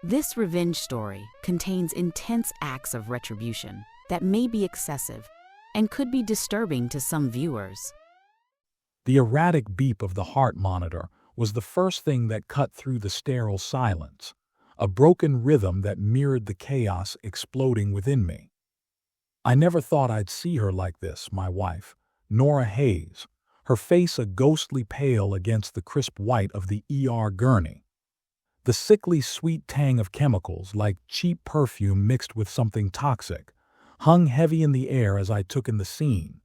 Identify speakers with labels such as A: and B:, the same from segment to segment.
A: This revenge story contains intense acts of retribution that may be excessive and could be disturbing to some viewers.
B: The erratic beep of the heart monitor was the first thing that cut through the sterile silence, a broken rhythm that mirrored the chaos exploding within me. I never thought I'd see her like this, my wife, Nora Hayes, her face a ghostly pale against the crisp white of the ER gurney. The sickly sweet tang of chemicals, like cheap perfume mixed with something toxic, hung heavy in the air as I took in the scene.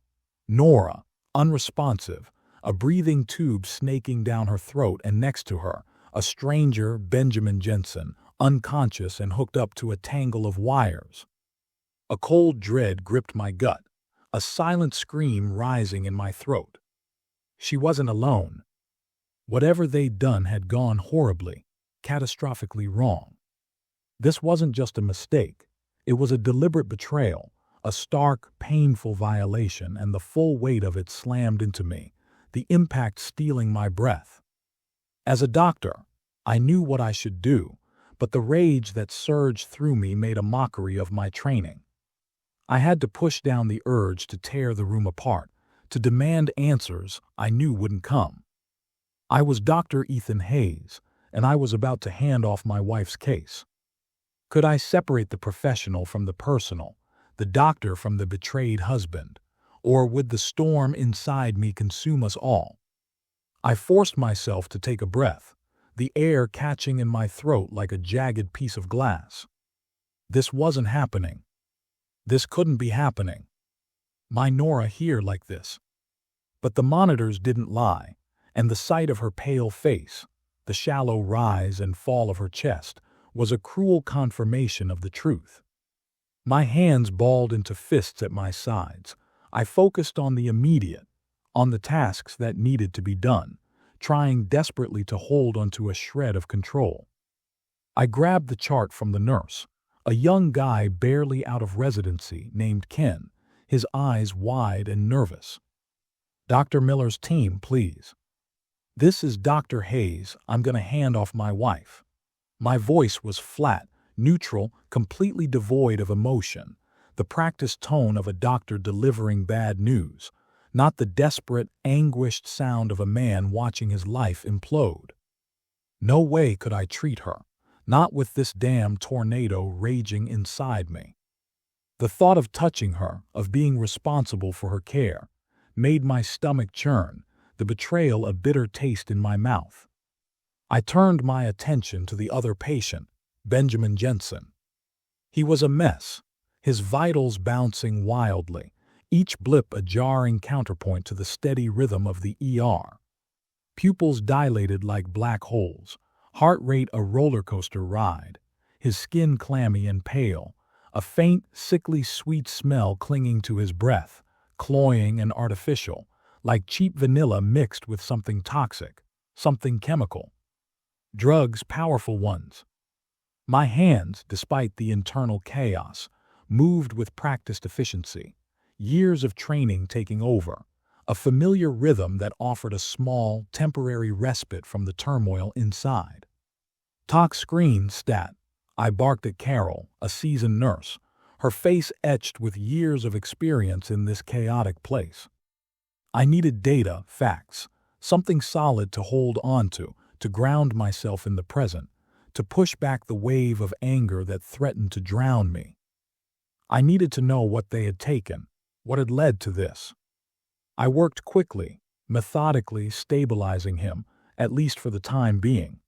B: Nora, unresponsive, a breathing tube snaking down her throat, and next to her, a stranger, Benjamin Jensen, unconscious and hooked up to a tangle of wires. A cold dread gripped my gut, a silent scream rising in my throat. She wasn't alone. Whatever they'd done had gone horribly, catastrophically wrong. This wasn't just a mistake. It was a deliberate betrayal, a stark, painful violation, and the full weight of it slammed into me, the impact stealing my breath. As a doctor, I knew what I should do, but the rage that surged through me made a mockery of my training. I had to push down the urge to tear the room apart, to demand answers I knew wouldn't come. I was Dr. Ethan Hayes, and I was about to hand off my wife's case. Could I separate the professional from the personal, the doctor from the betrayed husband, or would the storm inside me consume us all? I forced myself to take a breath, the air catching in my throat like a jagged piece of glass. This wasn't happening. This couldn't be happening. My Nora here like this. But the monitors didn't lie, and the sight of her pale face, the shallow rise and fall of her chest, was a cruel confirmation of the truth. My hands balled into fists at my sides. I focused on the immediate, on the tasks that needed to be done, trying desperately to hold onto a shred of control. I grabbed the chart from the nurse, a young guy barely out of residency named Ken, his eyes wide and nervous. "Dr. Miller's team, please." "This is Dr. Hayes. I'm going to hand off my wife." My voice was flat, neutral, completely devoid of emotion, the practiced tone of a doctor delivering bad news, not the desperate, anguished sound of a man watching his life implode. No way could I treat her, not with this damn tornado raging inside me. The thought of touching her, of being responsible for her care, made my stomach churn, the betrayal a bitter taste in my mouth. I turned my attention to the other patient, Benjamin Jensen. He was a mess, his vitals bouncing wildly, each blip a jarring counterpoint to the steady rhythm of the ER. Pupils dilated like black holes, heart rate a roller coaster ride, his skin clammy and pale, a faint, sickly sweet smell clinging to his breath, cloying and artificial, like cheap vanilla mixed with something toxic, something chemical. Drugs, powerful ones. My hands, despite the internal chaos, moved with practiced efficiency, years of training taking over, a familiar rhythm that offered a small, temporary respite from the turmoil inside. "Talk screen, stat," I barked at Carol, a seasoned nurse, her face etched with years of experience in this chaotic place. I needed data, facts, something solid to hold on to ground myself in the present, to push back the wave of anger that threatened to drown me. I needed to know what they had taken, what had led to this. I worked quickly, methodically stabilizing him, at least for the time being.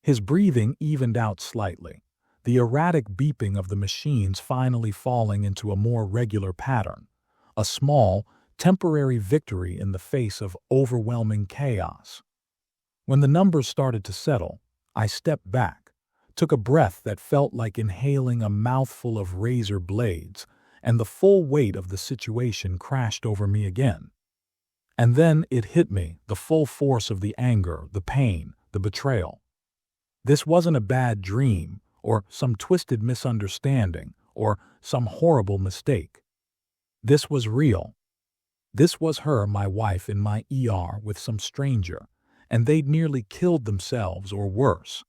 B: His breathing evened out slightly, the erratic beeping of the machines finally falling into a more regular pattern, a small, temporary victory in the face of overwhelming chaos. When the numbers started to settle, I stepped back, took a breath that felt like inhaling a mouthful of razor blades, and the full weight of the situation crashed over me again. And then it hit me, the full force of the anger, the pain, the betrayal. This wasn't a bad dream, or some twisted misunderstanding, or some horrible mistake. This was real. This was her, my wife, in my ER with some stranger, and they'd nearly killed themselves or worse.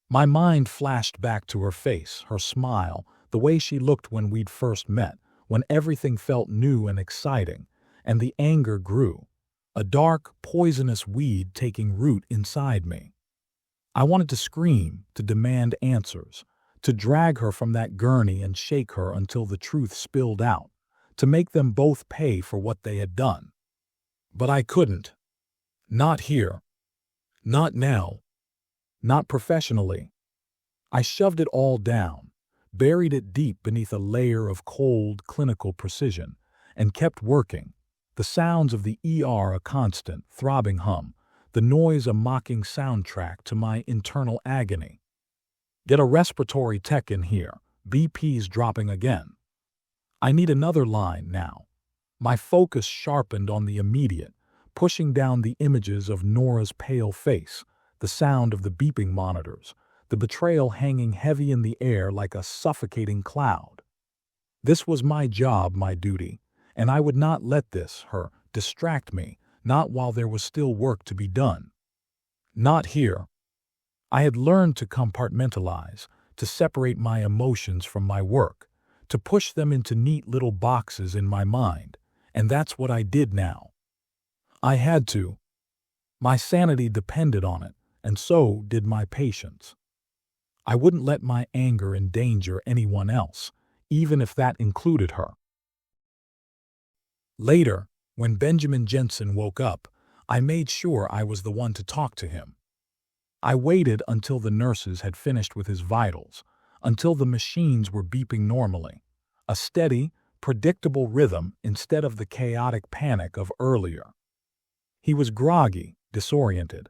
B: My mind flashed back to her face, her smile, the way she looked when we'd first met, when everything felt new and exciting, and the anger grew, a dark, poisonous weed taking root inside me. I wanted to scream, to demand answers, to drag her from that gurney and shake her until the truth spilled out, to make them both pay for what they had done. But I couldn't. Not here. Not now. Not professionally. I shoved it all down, buried it deep beneath a layer of cold, clinical precision, and kept working, the sounds of the ER a constant, throbbing hum, the noise a mocking soundtrack to my internal agony. Get a respiratory tech in here, BP's dropping again. I need another line now. My focus sharpened on the immediate, pushing down the images of Nora's pale face, the sound of the beeping monitors, the betrayal hanging heavy in the air like a suffocating cloud. This was my job, my duty, and I would not let this, her, distract me, not while there was still work to be done. Not here. I had learned to compartmentalize, to separate my emotions from my work, to push them into neat little boxes in my mind, and that's what I did now. I had to. My sanity depended on it, and so did my patience. I wouldn't let my anger endanger anyone else, even if that included her. Later, when Benjamin Jensen woke up, I made sure I was the one to talk to him. I waited until the nurses had finished with his vitals, until the machines were beeping normally, a steady, predictable rhythm instead of the chaotic panic of earlier. He was groggy, disoriented,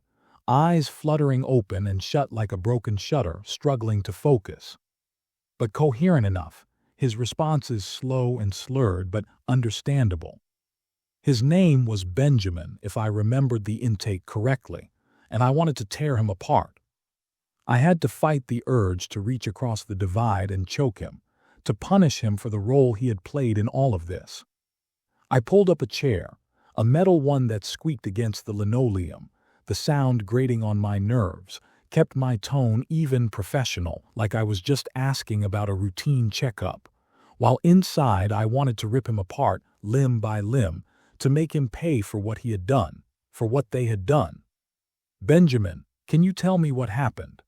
B: eyes fluttering open and shut like a broken shutter, struggling to focus. But coherent enough, his responses slow and slurred but understandable. His name was Benjamin, if I remembered the intake correctly, and I wanted to tear him apart. I had to fight the urge to reach across the divide and choke him, to punish him for the role he had played in all of this. I pulled up a chair, a metal one that squeaked against the linoleum, the sound grating on my nerves, kept my tone even professional, like I was just asking about a routine checkup, while inside I wanted to rip him apart, limb by limb, to make him pay for what he had done, for what they had done. Benjamin, can you tell me what happened?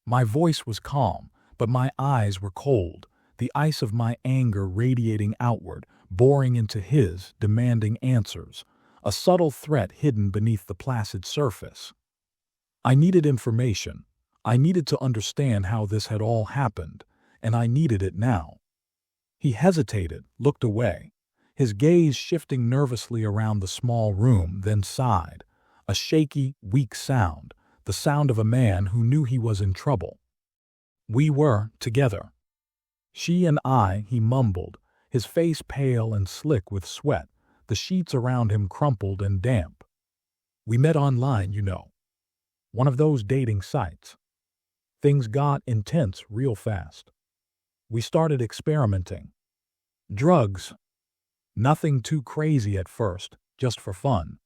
B: My voice was calm, but my eyes were cold, the ice of my anger radiating outward, boring into his, demanding answers, a subtle threat hidden beneath the placid surface. I needed information. I needed to understand how this had all happened, and I needed it now. He hesitated, looked away, his gaze shifting nervously around the small room, then sighed, a shaky, weak sound, the sound of a man who knew he was in trouble. We were together. She and I, he mumbled, his face pale and slick with sweat, the sheets around him crumpled and damp. We met online, you know. One of those dating sites. Things got intense real fast. We started experimenting. Drugs. Nothing too crazy at first, just for fun.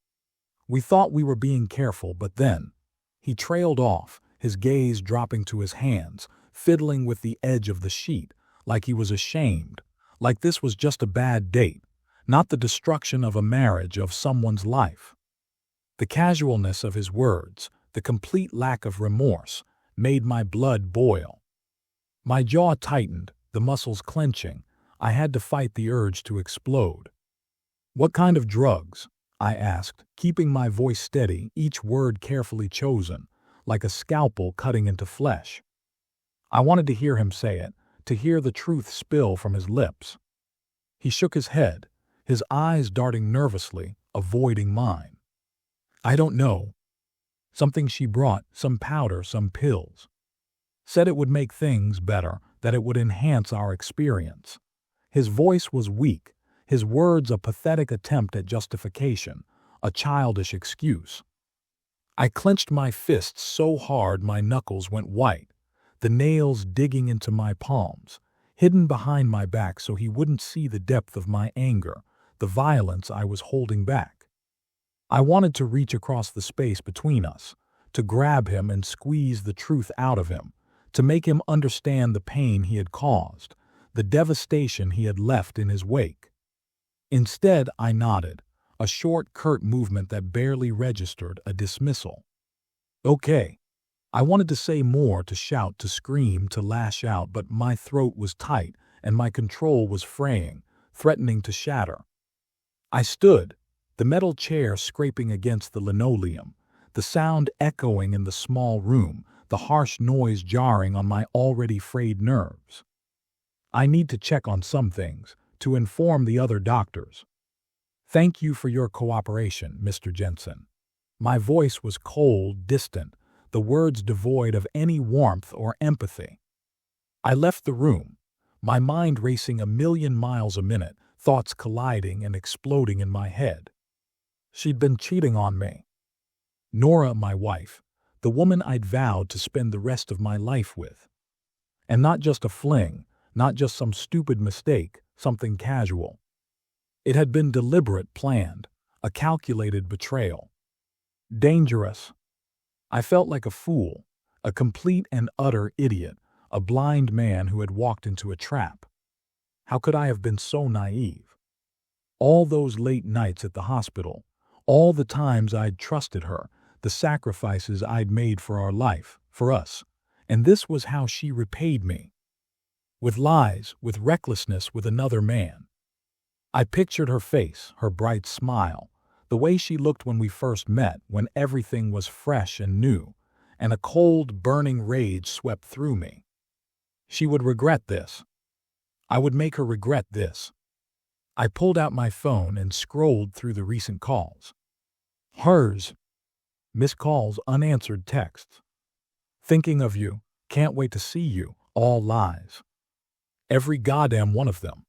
B: We thought we were being careful, but then he trailed off, his gaze dropping to his hands, fiddling with the edge of the sheet, like he was ashamed, like this was just a bad date, not the destruction of a marriage, of someone's life. The casualness of his words, the complete lack of remorse, made my blood boil. My jaw tightened, the muscles clenching. I had to fight the urge to explode. What kind of drugs? I asked, keeping my voice steady, each word carefully chosen, like a scalpel cutting into flesh. I wanted to hear him say it, to hear the truth spill from his lips. He shook his head, his eyes darting nervously, avoiding mine. I don't know. Something she brought, some powder, some pills. Said it would make things better, that it would enhance our experience. His voice was weak, his words a pathetic attempt at justification, a childish excuse. I clenched my fists so hard my knuckles went white, the nails digging into my palms, hidden behind my back so he wouldn't see the depth of my anger, the violence I was holding back. I wanted to reach across the space between us, to grab him and squeeze the truth out of him, to make him understand the pain he had caused, the devastation he had left in his wake. Instead, I nodded, a short, curt movement that barely registered a dismissal. Okay. I wanted to say more, to shout, to scream, to lash out, but my throat was tight and my control was fraying, threatening to shatter. I stood, the metal chair scraping against the linoleum, the sound echoing in the small room, the harsh noise jarring on my already frayed nerves. I need to check on some things, to inform the other doctors. Thank you for your cooperation, Mr. Jensen. My voice was cold, distant, the words devoid of any warmth or empathy. I left the room, my mind racing a million miles a minute, thoughts colliding and exploding in my head. She'd been cheating on me. Nora, my wife, the woman I'd vowed to spend the rest of my life with. And not just a fling, not just some stupid mistake, something casual. It had been deliberate, planned, a calculated betrayal. Dangerous. I felt like a fool, a complete and utter idiot, a blind man who had walked into a trap. How could I have been so naive? All those late nights at the hospital, all the times I'd trusted her, the sacrifices I'd made for our life, for us, and this was how she repaid me. With lies, with recklessness, with another man. I pictured her face, her bright smile, the way she looked when we first met, when everything was fresh and new, and a cold, burning rage swept through me. She would regret this. I would make her regret this. I pulled out my phone and scrolled through the recent calls. Hers. Missed calls, unanswered texts. Thinking of you, can't wait to see you, all lies. Every goddamn one of them.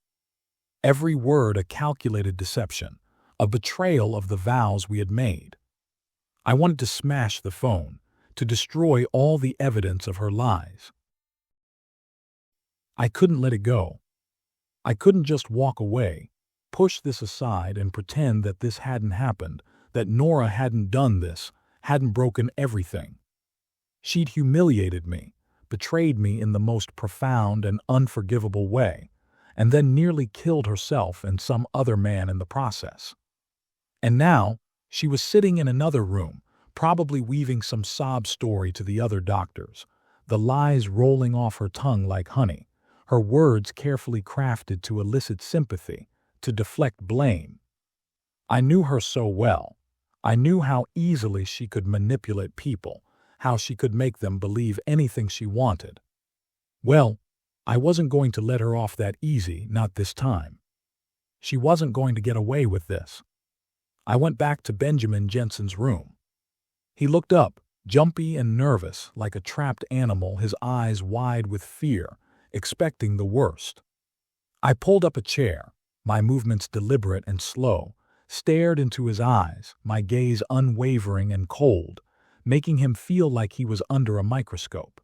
B: Every word a calculated deception, a betrayal of the vows we had made. I wanted to smash the phone, to destroy all the evidence of her lies. I couldn't let it go. I couldn't just walk away, push this aside and pretend that this hadn't happened, that Nora hadn't done this, hadn't broken everything. She'd humiliated me, betrayed me in the most profound and unforgivable way, and then nearly killed herself and some other man in the process. And now, she was sitting in another room, probably weaving some sob story to the other doctors, the lies rolling off her tongue like honey, her words carefully crafted to elicit sympathy, to deflect blame. I knew her so well. I knew how easily she could manipulate people, how she could make them believe anything she wanted. Well, I wasn't going to let her off that easy, not this time. She wasn't going to get away with this. I went back to Benjamin Jensen's room. He looked up, jumpy and nervous, like a trapped animal, his eyes wide with fear, expecting the worst. I pulled up a chair, my movements deliberate and slow, stared into his eyes, my gaze unwavering and cold, making him feel like he was under a microscope.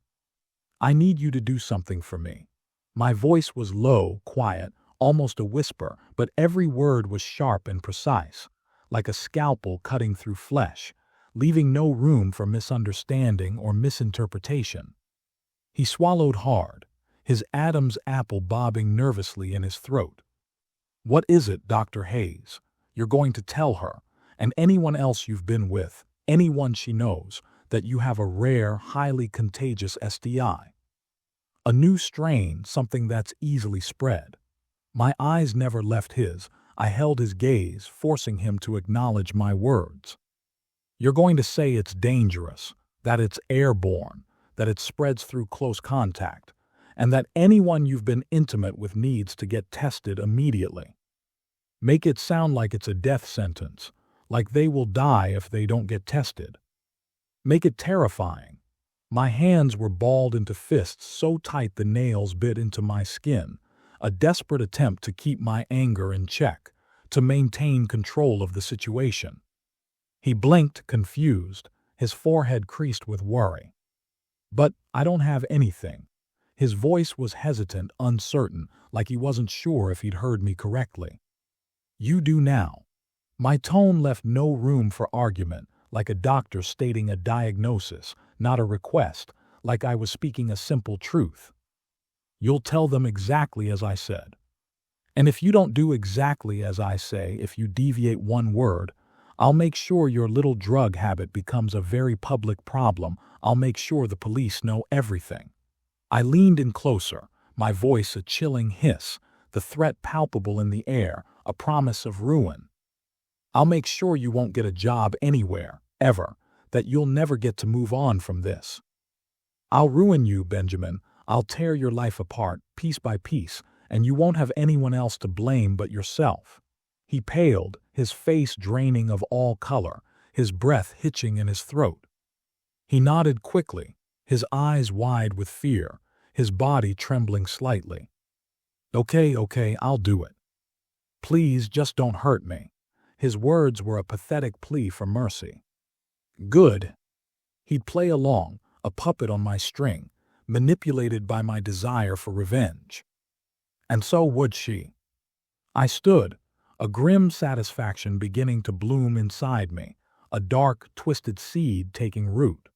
B: I need you to do something for me. My voice was low, quiet, almost a whisper, but every word was sharp and precise, like a scalpel cutting through flesh, leaving no room for misunderstanding or misinterpretation. He swallowed hard, his Adam's apple bobbing nervously in his throat. What is it, Dr. Hayes? You're going to tell her, and anyone else you've been with, anyone she knows, that you have a rare, highly contagious STI. A new strain, something that's easily spread. My eyes never left his. I held his gaze, forcing him to acknowledge my words. You're going to say it's dangerous, that it's airborne, that it spreads through close contact, and that anyone you've been intimate with needs to get tested immediately. Make it sound like it's a death sentence, like they will die if they don't get tested. Make it terrifying. My hands were balled into fists so tight the nails bit into my skin, a desperate attempt to keep my anger in check, to maintain control of the situation. He blinked, confused, his forehead creased with worry. But I don't have anything. His voice was hesitant, uncertain, like he wasn't sure if he'd heard me correctly. You do now. My tone left no room for argument, like a doctor stating a diagnosis, not a request, like I was speaking a simple truth. You'll tell them exactly as I said. And if you don't do exactly as I say, if you deviate one word, I'll make sure your little drug habit becomes a very public problem. I'll make sure the police know everything. I leaned in closer, my voice a chilling hiss, the threat palpable in the air, a promise of ruin. I'll make sure you won't get a job anywhere, ever, that you'll never get to move on from this. I'll ruin you, Benjamin. I'll tear your life apart, piece by piece, and you won't have anyone else to blame but yourself. He paled, his face draining of all color, his breath hitching in his throat. He nodded quickly, his eyes wide with fear, his body trembling slightly. Okay, I'll do it. Please, just don't hurt me. His words were a pathetic plea for mercy. Good. He'd play along, a puppet on my string, manipulated by my desire for revenge. And so would she. I stood, a grim satisfaction beginning to bloom inside me, a dark, twisted seed taking root.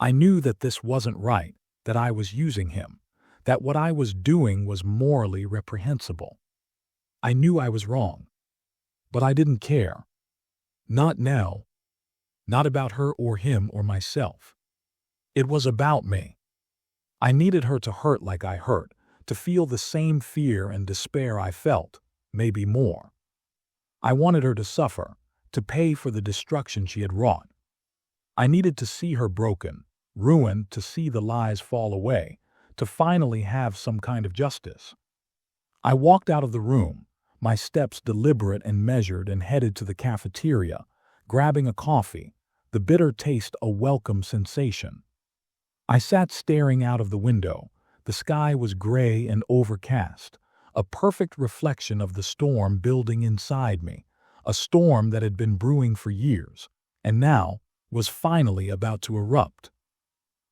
B: I knew that this wasn't right, that I was using him, that what I was doing was morally reprehensible. I knew I was wrong, but I didn't care. Not now. Not about her or him or myself. It was about me. I needed her to hurt like I hurt, to feel the same fear and despair I felt, maybe more. I wanted her to suffer, to pay for the destruction she had wrought. I needed to see her broken, ruined, to see the lies fall away, to finally have some kind of justice. I walked out of the room, my steps deliberate and measured, and headed to the cafeteria, grabbing a coffee, the bitter taste a welcome sensation. I sat staring out of the window. The sky was gray and overcast, a perfect reflection of the storm building inside me, a storm that had been brewing for years, and now was finally about to erupt.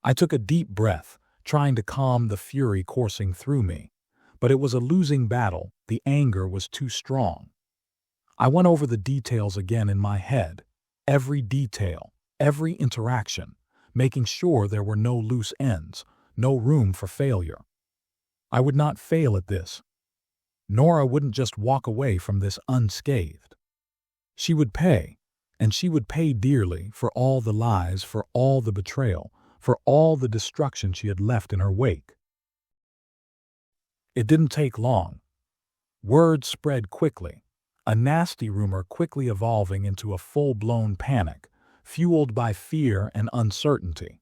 B: I took a deep breath, trying to calm the fury coursing through me, but it was a losing battle. The anger was too strong. I went over the details again in my head, every detail, every interaction, making sure there were no loose ends, no room for failure. I would not fail at this. Nora wouldn't just walk away from this unscathed. She would pay, and she would pay dearly for all the lies, for all the betrayal, for all the destruction she had left in her wake. It didn't take long. Word spread quickly, a nasty rumor quickly evolving into a full-blown panic, fueled by fear and uncertainty.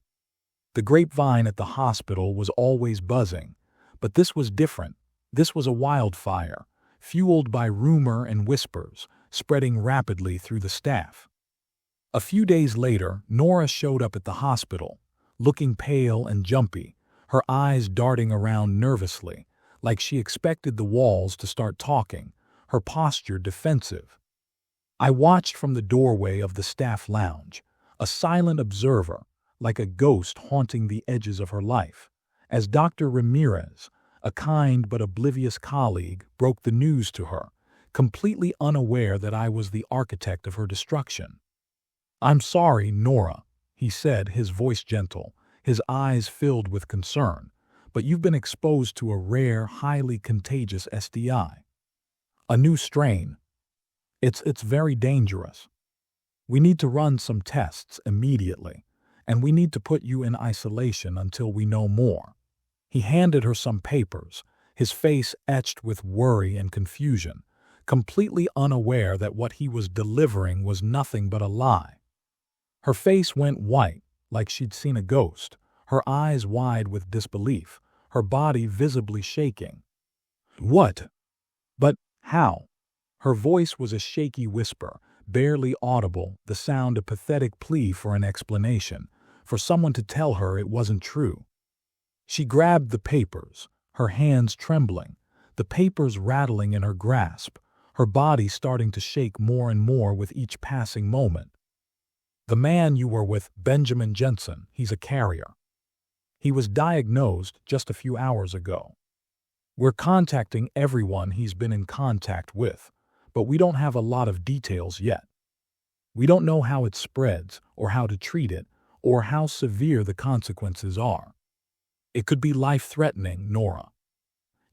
B: The grapevine at the hospital was always buzzing, but this was different. This was a wildfire, fueled by rumor and whispers, spreading rapidly through the staff. A few days later, Nora showed up at the hospital, looking pale and jumpy, her eyes darting around nervously, like she expected the walls to start talking, her posture defensive. I watched from the doorway of the staff lounge, a silent observer, like a ghost haunting the edges of her life, as Dr. Ramirez, a kind but oblivious colleague, broke the news to her, completely unaware that I was the architect of her destruction. "I'm sorry, Nora," he said, his voice gentle, his eyes filled with concern, "but you've been exposed to a rare, highly contagious STI. A new strain. It's very dangerous. We need to run some tests immediately, and we need to put you in isolation until we know more." He handed her some papers, his face etched with worry and confusion, completely unaware that what he was delivering was nothing but a lie. Her face went white, like she'd seen a ghost, her eyes wide with disbelief, her body visibly shaking. "What? But how?" Her voice was a shaky whisper, barely audible, the sound a pathetic plea for an explanation, for someone to tell her it wasn't true. She grabbed the papers, her hands trembling, the papers rattling in her grasp, her body starting to shake more and more with each passing moment. "The man you were with, Benjamin Jensen, he's a carrier. He was diagnosed just a few hours ago. We're contacting everyone he's been in contact with, but we don't have a lot of details yet. We don't know how it spreads, or how to treat it, or how severe the consequences are. It could be life-threatening, Nora.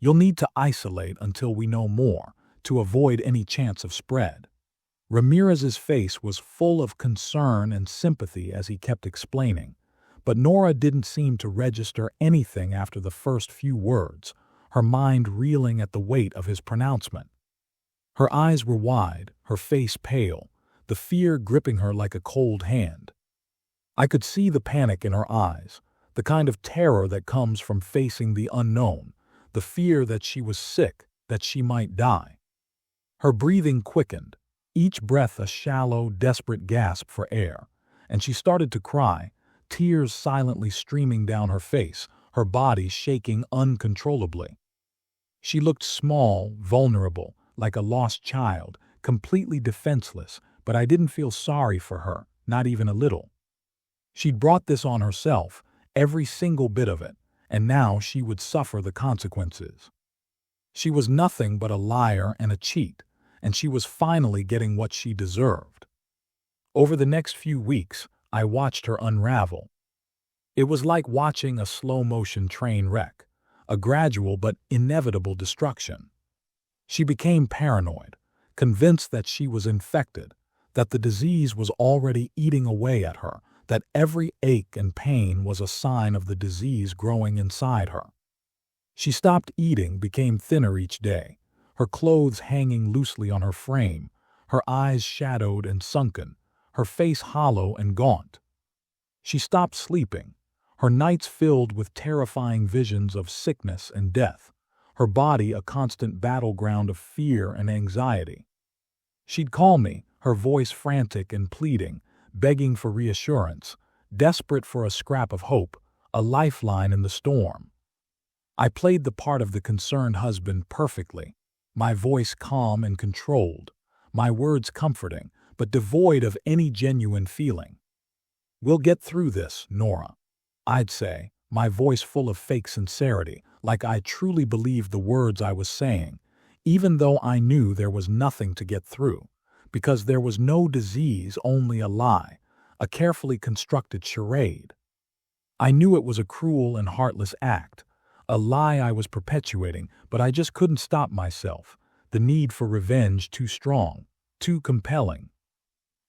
B: You'll need to isolate until we know more to avoid any chance of spread. Ramirez's face was full of concern and sympathy as he kept explaining, but Nora didn't seem to register anything after the first few words, her mind reeling at the weight of his pronouncement. Her eyes were wide, her face pale, the fear gripping her like a cold hand. I could see the panic in her eyes, the kind of terror that comes from facing the unknown, the fear that she was sick, that she might die. Her breathing quickened, each breath a shallow, desperate gasp for air, and she started to cry, tears silently streaming down her face, her body shaking uncontrollably. She looked small, vulnerable, like a lost child, completely defenseless, but I didn't feel sorry for her, not even a little. She'd brought this on herself, every single bit of it, and now she would suffer the consequences. She was nothing but a liar and a cheat, and she was finally getting what she deserved. Over the next few weeks, I watched her unravel. It was like watching a slow-motion train wreck, a gradual but inevitable destruction. She became paranoid, convinced that she was infected, that the disease was already eating away at her, that every ache and pain was a sign of the disease growing inside her. She stopped eating, became thinner each day, her clothes hanging loosely on her frame, her eyes shadowed and sunken, her face hollow and gaunt. She stopped sleeping, her nights filled with terrifying visions of sickness and death, her body a constant battleground of fear and anxiety. She'd call me, her voice frantic and pleading, begging for reassurance, desperate for a scrap of hope, a lifeline in the storm. I played the part of the concerned husband perfectly, my voice calm and controlled, my words comforting, but devoid of any genuine feeling. "We'll get through this, Nora," I'd say, my voice full of fake sincerity, like I truly believed the words I was saying, even though I knew there was nothing to get through, because there was no disease, only a lie, a carefully constructed charade. I knew it was a cruel and heartless act, a lie I was perpetuating, but I just couldn't stop myself, the need for revenge too strong, too compelling.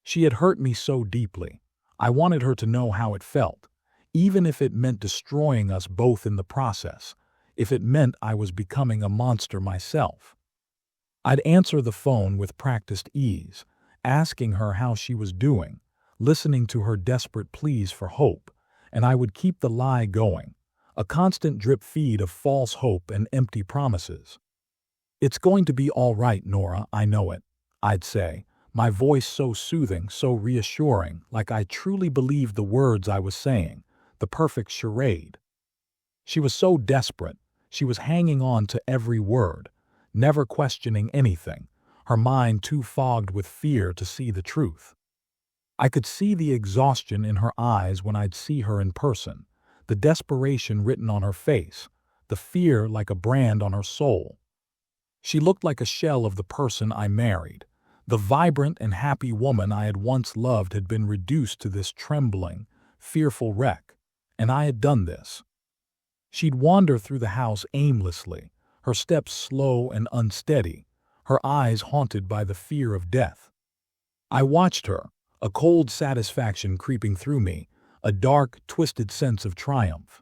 B: She had hurt me so deeply. I wanted her to know how it felt, even if it meant destroying us both in the process, if it meant I was becoming a monster myself. I'd answer the phone with practiced ease, asking her how she was doing, listening to her desperate pleas for hope, and I would keep the lie going, a constant drip feed of false hope and empty promises. "It's going to be all right, Nora, I know it," I'd say, my voice so soothing, so reassuring, like I truly believed the words I was saying, the perfect charade. She was so desperate, she was hanging on to every word, never questioning anything, her mind too fogged with fear to see the truth. I could see the exhaustion in her eyes when I'd see her in person, the desperation written on her face, the fear like a brand on her soul. She looked like a shell of the person I married. The vibrant and happy woman I had once loved had been reduced to this trembling, fearful wreck, and I had done this. She'd wander through the house aimlessly, her steps slow and unsteady, her eyes haunted by the fear of death. I watched her, a cold satisfaction creeping through me, a dark, twisted sense of triumph.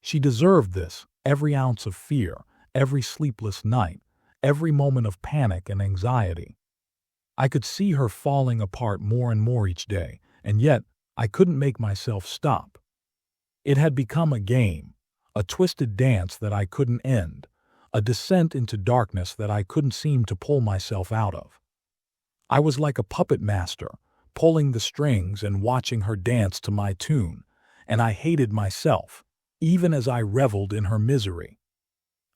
B: She deserved this, every ounce of fear, every sleepless night, every moment of panic and anxiety. I could see her falling apart more and more each day, and yet I couldn't make myself stop. It had become a game, a twisted dance that I couldn't end, a descent into darkness that I couldn't seem to pull myself out of. I was like a puppet master, pulling the strings and watching her dance to my tune, and I hated myself, even as I reveled in her misery.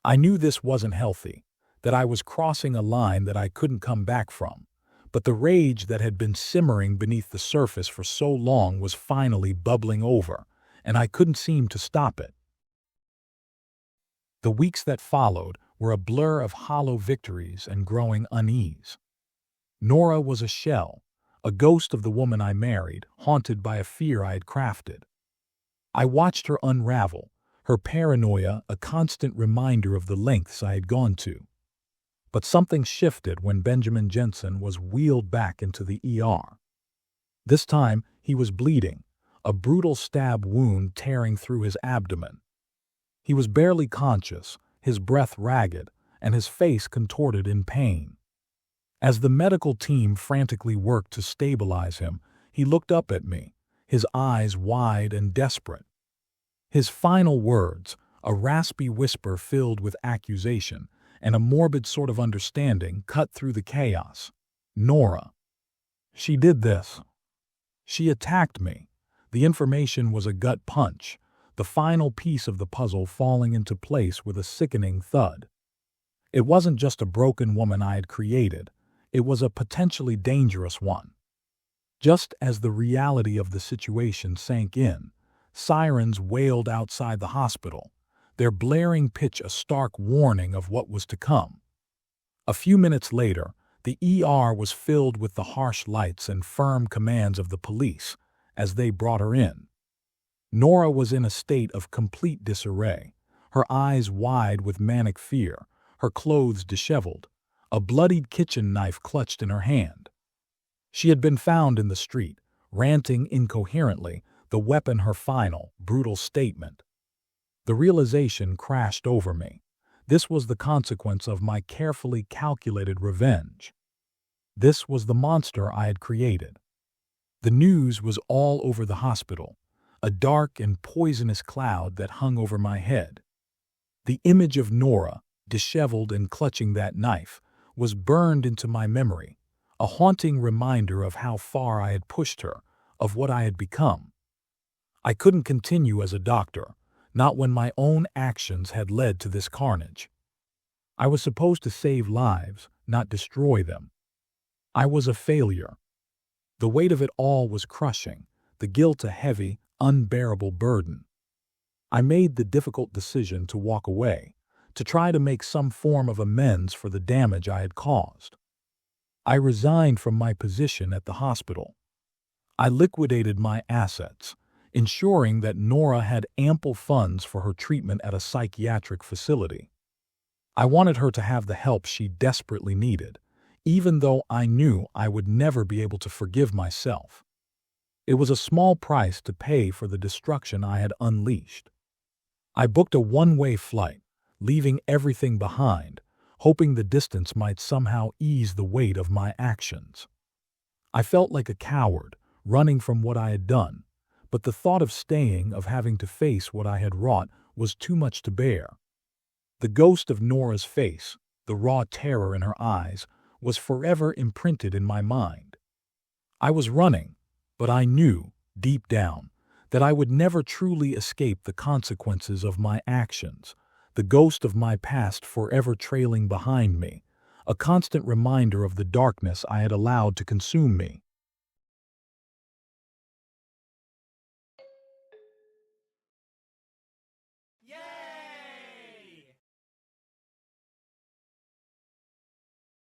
B: I knew this wasn't healthy, that I was crossing a line that I couldn't come back from, but the rage that had been simmering beneath the surface for so long was finally bubbling over, and I couldn't seem to stop it. The weeks that followed were a blur of hollow victories and growing unease. Nora was a shell, a ghost of the woman I married, haunted by a fear I had crafted. I watched her unravel, her paranoia a constant reminder of the lengths I had gone to. But something shifted when Benjamin Jensen was wheeled back into the ER. This time, he was bleeding, a brutal stab wound tearing through his abdomen. He was barely conscious, his breath ragged, and his face contorted in pain. As the medical team frantically worked to stabilize him, he looked up at me, his eyes wide and desperate. His final words, a raspy whisper filled with accusation and a morbid sort of understanding, cut through the chaos. Nora. She did this. She attacked me. The information was a gut punch, the final piece of the puzzle falling into place with a sickening thud. It wasn't just a broken woman I had created, it was a potentially dangerous one. Just as the reality of the situation sank in, sirens wailed outside the hospital, their blaring pitch a stark warning of what was to come. A few minutes later, the ER was filled with the harsh lights and firm commands of the police as they brought her in. Nora was in a state of complete disarray, her eyes wide with manic fear, her clothes disheveled, a bloodied kitchen knife clutched in her hand. She had been found in the street, ranting incoherently, the weapon her final, brutal statement. The realization crashed over me. This was the consequence of my carefully calculated revenge. This was the monster I had created. The news was all over the hospital, a dark and poisonous cloud that hung over my head. The image of Nora, disheveled and clutching that knife, was burned into my memory, a haunting reminder of how far I had pushed her, of what I had become. I couldn't continue as a doctor, not when my own actions had led to this carnage. I was supposed to save lives, not destroy them. I was a failure. The weight of it all was crushing, the guilt a heavy, unbearable burden. I made the difficult decision to walk away, to try to make some form of amends for the damage I had caused. I resigned from my position at the hospital. I liquidated my assets, ensuring that Nora had ample funds for her treatment at a psychiatric facility. I wanted her to have the help she desperately needed, even though I knew I would never be able to forgive myself. It was a small price to pay for the destruction I had unleashed. I booked a one-way flight, leaving everything behind, hoping the distance might somehow ease the weight of my actions. I felt like a coward, running from what I had done, but the thought of staying, of having to face what I had wrought, was too much to bear. The ghost of Nora's face, the raw terror in her eyes, was forever imprinted in my mind. I was running, but I knew, deep down, that I would never truly escape the consequences of my actions, the ghost of my past forever trailing behind me, a constant reminder of the darkness I had allowed to consume me.